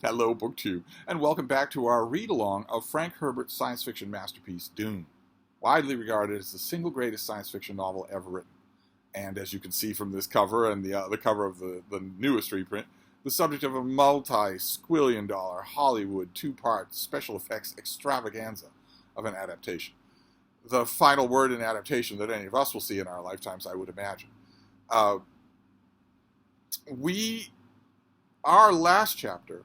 Hello, BookTube, and welcome back to our read-along of Frank Herbert's science fiction masterpiece, Dune, widely regarded as the single greatest science fiction novel ever written. And as you can see from this cover and the cover of the newest reprint, the subject of a multi-squillion-dollar Hollywood two-part special effects extravaganza of an adaptation. The final word in adaptation that any of us will see in our lifetimes, I would imagine. Our last chapter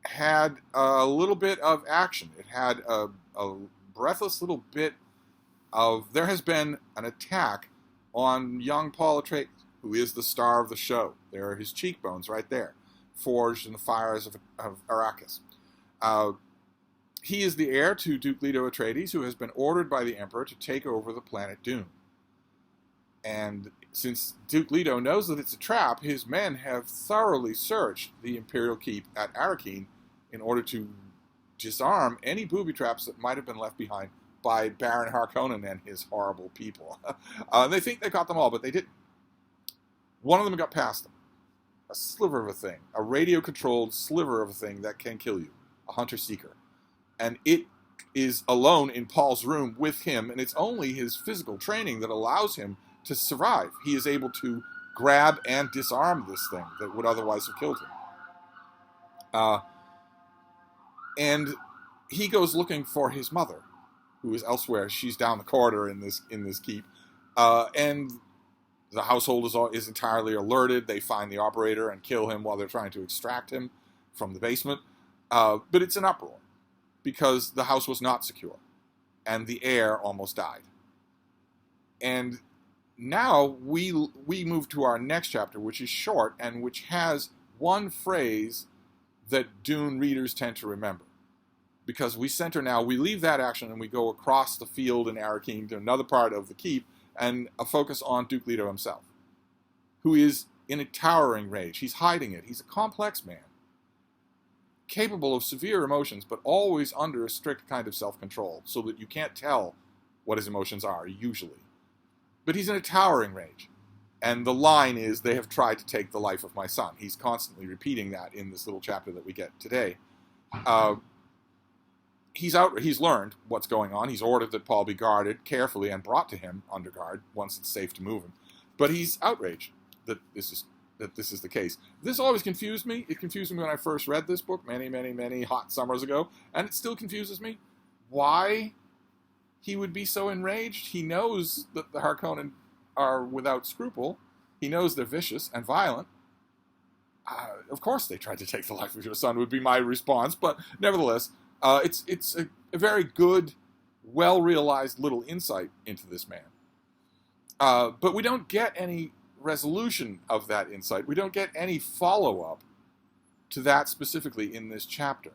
had a little bit of action. It had a breathless little bit of, there has been an attack on young Paul Atreides, who is the star of the show. There are his cheekbones right there, forged in the fires of Arrakis. He is the heir to Duke Leto Atreides, who has been ordered by the Emperor to take over the planet Dune. And since Duke Leto knows that it's a trap, his men have thoroughly searched the Imperial keep at Arrakeen in order to disarm any booby traps that might have been left behind by Baron Harkonnen and his horrible people. They think they got them all, but they didn't. One of them got past them. A sliver of a thing. A radio-controlled sliver of a thing that can kill you. A hunter-seeker. And it is alone in Paul's room with him, and it's only his physical training that allows him to survive. He is able to grab and disarm this thing that would otherwise have killed him. And he goes looking for his mother, who is elsewhere. She's down the corridor in this keep. And the household is entirely alerted. They find the operator and kill him while they're trying to extract him from the basement. But it's an uproar, because the house was not secure, and the heir almost died. And now we move to our next chapter, which is short and which has one phrase that Dune readers tend to remember. Because we leave that action and we go across the field in Arrakeen to another part of the keep and a focus on Duke Leto himself, who is in a towering rage. He's hiding it. He's a complex man, capable of severe emotions, but always under a strict kind of self-control, so that you can't tell what his emotions are, usually. But he's in a towering rage. And the line is, "They have tried to take the life of my son." He's constantly repeating that in this little chapter that we get today. He's learned what's going on. He's ordered that Paul be guarded carefully and brought to him under guard once it's safe to move him. But he's outraged that this is the case. This always confused me. It confused me when I first read this book many, many, many hot summers ago, and it still confuses me why he would be so enraged. He knows that the Harkonnen are without scruple. He knows they're vicious and violent. Of course they tried to take the life of your son, would be my response, but nevertheless, it's a very good, well-realized little insight into this man. But we don't get any resolution of that insight. We don't get any follow-up to that specifically in this chapter.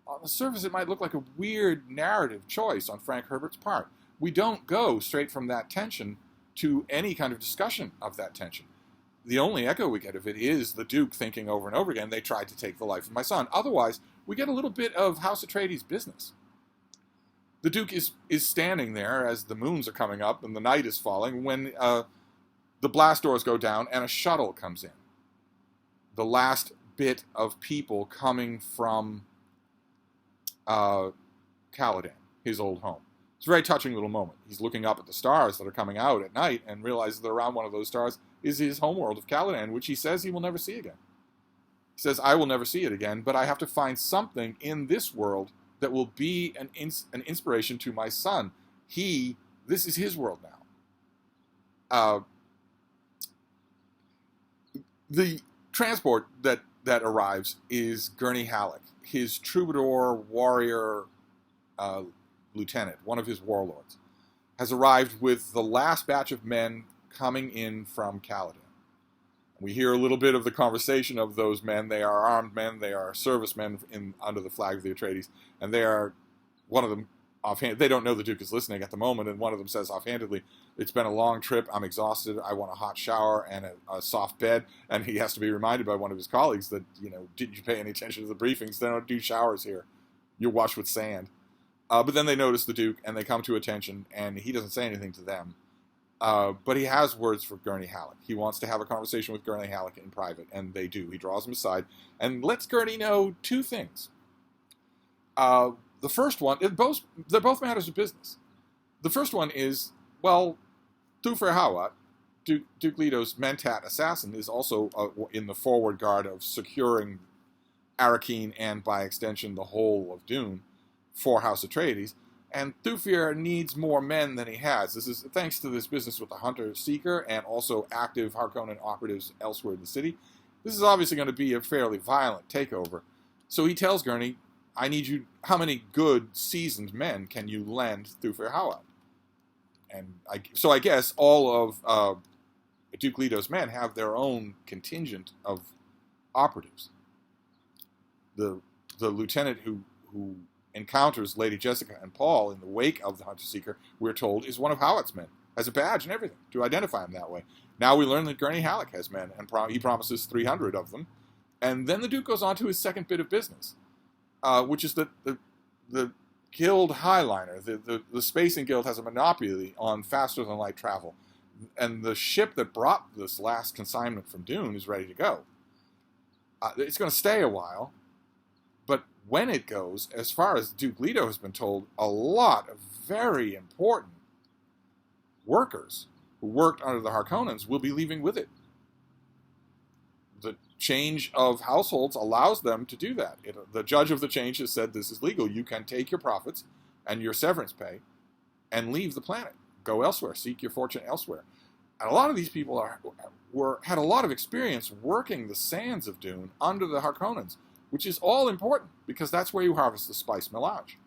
On the surface, it might look like a weird narrative choice on Frank Herbert's part. We don't go straight from that tension to any kind of discussion of that tension. The only echo we get of it is the Duke thinking over and over again, "They tried to take the life of my son." Otherwise, we get a little bit of House Atreides business. The Duke is standing there as the moons are coming up and the night is falling when the blast doors go down and a shuttle comes in. The last bit of people coming from Caladan, his old home. It's a very touching little moment. He's looking up at the stars that are coming out at night and realizes that around one of those stars is his homeworld of Caladan, which he says he will never see again. He says, "I will never see it again, but I have to find something in this world that will be an inspiration to my son. This is his world now." The transport that arrives is Gurney Halleck, his troubadour warrior lieutenant, one of his warlords, has arrived with the last batch of men coming in from Caladan. We hear a little bit of the conversation of those men. They are armed men. They are servicemen under the flag of the Atreides. And one of them, offhand, they don't know the Duke is listening at the moment, and one of them says offhandedly, "It's been a long trip. I'm exhausted. I want a hot shower and a soft bed." And he has to be reminded by one of his colleagues that, didn't you pay any attention to the briefings? They don't do showers here. You're washed with sand. But then they notice the Duke, and they come to attention, and he doesn't say anything to them. But he has words for Gurney Halleck. He wants to have a conversation with Gurney Halleck in private, and they do. He draws him aside and lets Gurney know two things. The first one, they're both matters of business. The first one is, well, Thufir Hawat, Duke Leto's Mentat assassin, is also in the forward guard of securing Arakeen and, by extension, the whole of Dune for House Atreides. And Thufir needs more men than he has. This is thanks to this business with the Hunter-Seeker and also active Harkonnen operatives elsewhere in the city. This is obviously going to be a fairly violent takeover. So he tells Gurney, I need you, how many good, seasoned men can you lend Thufir Hawat? And so I guess all of Duke Leto's men have their own contingent of operatives. The lieutenant who encounters Lady Jessica and Paul in the wake of the Hunter-Seeker, we're told, is one of Hawat's men, has a badge and everything to identify him that way. Now we learn that Gurney Halleck has men, and he promises 300 of them. And then the Duke goes on to his second bit of business, which is that the Guild Highliner, the Spacing Guild, has a monopoly on faster-than-light travel. And the ship that brought this last consignment from Dune is ready to go. It's going to stay a while, but when it goes, as far as Duke Leto has been told, a lot of very important workers who worked under the Harkonnens will be leaving with it. The change of households allows them to do that. The judge of the change has said this is legal. You can take your profits and your severance pay and leave the planet. Go elsewhere. Seek your fortune elsewhere. And a lot of these people had a lot of experience working the sands of Dune under the Harkonnens, which is all important because that's where you harvest the spice melange.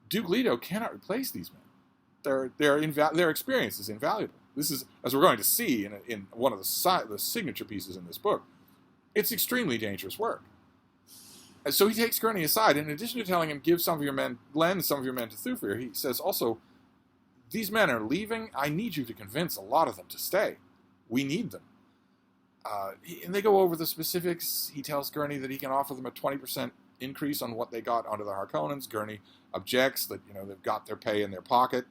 Duke Leto cannot replace these men. Their experience is invaluable. This is, as we're going to see in one of the signature pieces in this book, it's extremely dangerous work. And so he takes Gurney aside. In addition to telling him, lend some of your men to Thufir, he says also, these men are leaving. I need you to convince a lot of them to stay. We need them. And they go over the specifics. He tells Gurney that he can offer them a 20% increase on what they got under the Harkonnens. Gurney objects that they've got their pay in their pocket.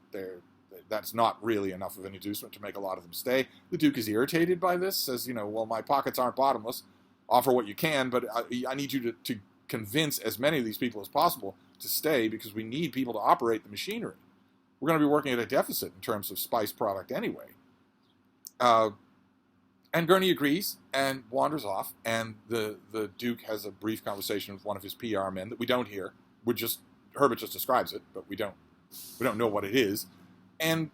That's not really enough of an inducement to make a lot of them stay. The Duke is irritated by this, says, well, my pockets aren't bottomless. Offer what you can, but I need you to convince as many of these people as possible to stay because we need people to operate the machinery. We're going to be working at a deficit in terms of spice product anyway. And Gurney agrees and wanders off, and the Duke has a brief conversation with one of his PR men that we don't hear. Herbert just describes it, but we don't know what it is. And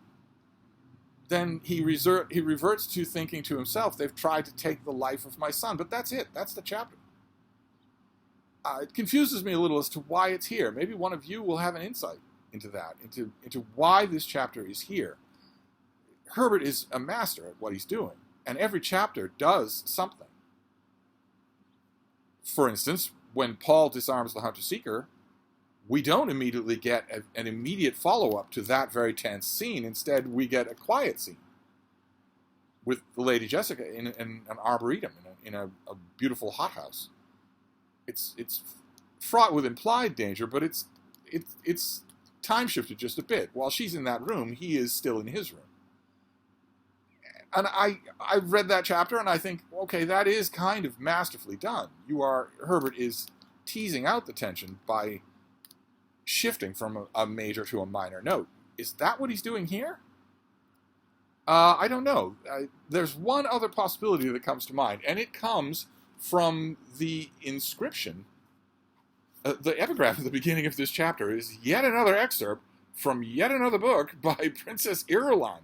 then he reverts to thinking to himself, they've tried to take the life of my son. But that's it. That's the chapter. It confuses me a little as to why it's here. Maybe one of you will have an insight into that, into why this chapter is here. Herbert is a master at what he's doing, and every chapter does something. For instance, when Paul disarms the Hunter-Seeker, we don't immediately get an immediate follow-up to that very tense scene. Instead, we get a quiet scene with the Lady Jessica in an arboretum, in a beautiful hothouse. It's fraught with implied danger, but it's time shifted just a bit. While she's in that room, he is still in his room. And I've read that chapter, and I think, okay, that is kind of masterfully done. Herbert is teasing out the tension by shifting from a major to a minor note. Is that what he's doing here? I don't know. There's one other possibility that comes to mind, and it comes from the inscription. The epigraph at the beginning of this chapter is yet another excerpt from yet another book by Princess Irulan,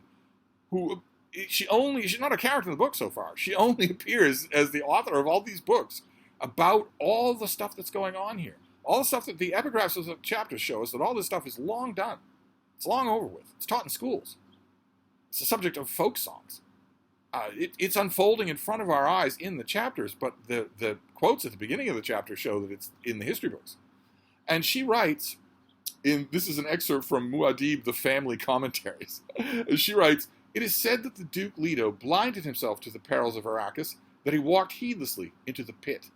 who she's not a character in the book so far. She only appears as the author of all these books about all the stuff that's going on here. All the stuff that the epigraphs of the chapters show us that all this stuff is long done. It's long over with. It's taught in schools. It's the subject of folk songs. It's unfolding in front of our eyes in the chapters, but the quotes at the beginning of the chapter show that it's in the history books. And she writes, this is an excerpt from Muad'Dib, the family commentaries. She writes, "It is said that the Duke Leto blinded himself to the perils of Arrakis, that he walked heedlessly into the pit.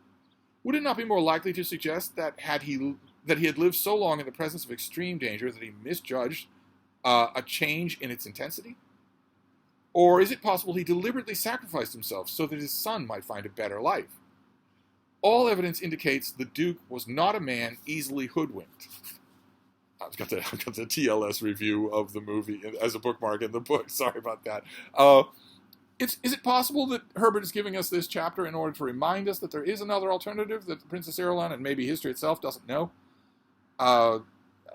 Would it not be more likely to suggest that he had lived so long in the presence of extreme danger that he misjudged a change in its intensity? Or is it possible he deliberately sacrificed himself so that his son might find a better life? All evidence indicates the Duke was not a man easily hoodwinked. I've got the TLS review of the movie as a bookmark in the book. Sorry about that. Is it possible that Herbert is giving us this chapter in order to remind us that there is another alternative that Princess Irulan and maybe history itself doesn't know?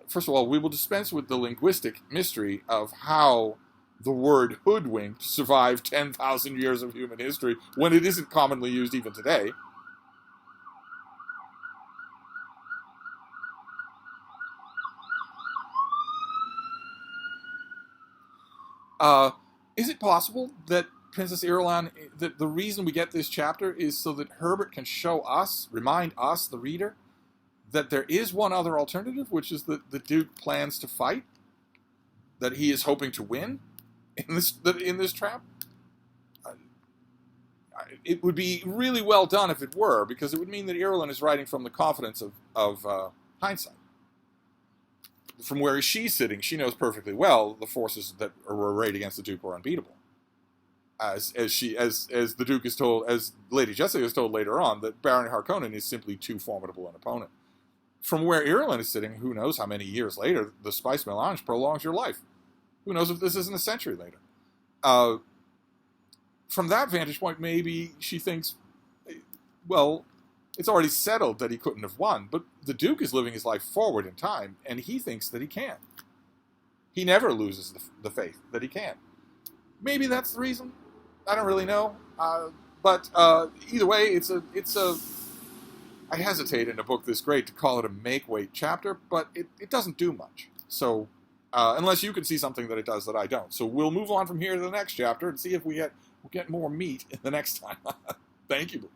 First of all, we will dispense with the linguistic mystery of how the word hoodwinked survived 10,000 years of human history when it isn't commonly used even today. Is it possible that Princess Irulan, that the reason we get this chapter is so that Herbert can show us, remind us, the reader, that there is one other alternative, which is that the Duke plans to fight, that he is hoping to win in this trap? It would be really well done if it were, because it would mean that Irulan is writing from the confidence of hindsight. From where she's sitting, she knows perfectly well the forces that were arrayed against the Duke were unbeatable. As the Duke is told, as Lady Jessica is told later on, that Baron Harkonnen is simply too formidable an opponent. From where Irulan is sitting, who knows how many years later, the spice melange prolongs your life. Who knows if this isn't a century later. From that vantage point, maybe she thinks, well, it's already settled that he couldn't have won, but the Duke is living his life forward in time, and he thinks that he can. He never loses the faith that he can. Maybe that's the reason. I don't really know. But either way, it's a. I hesitate in a book this great to call it a make-weight chapter, but it doesn't do much. So, unless you can see something that it does that I don't. So we'll move on from here to the next chapter and see if we'll get more meat in the next time. Thank you.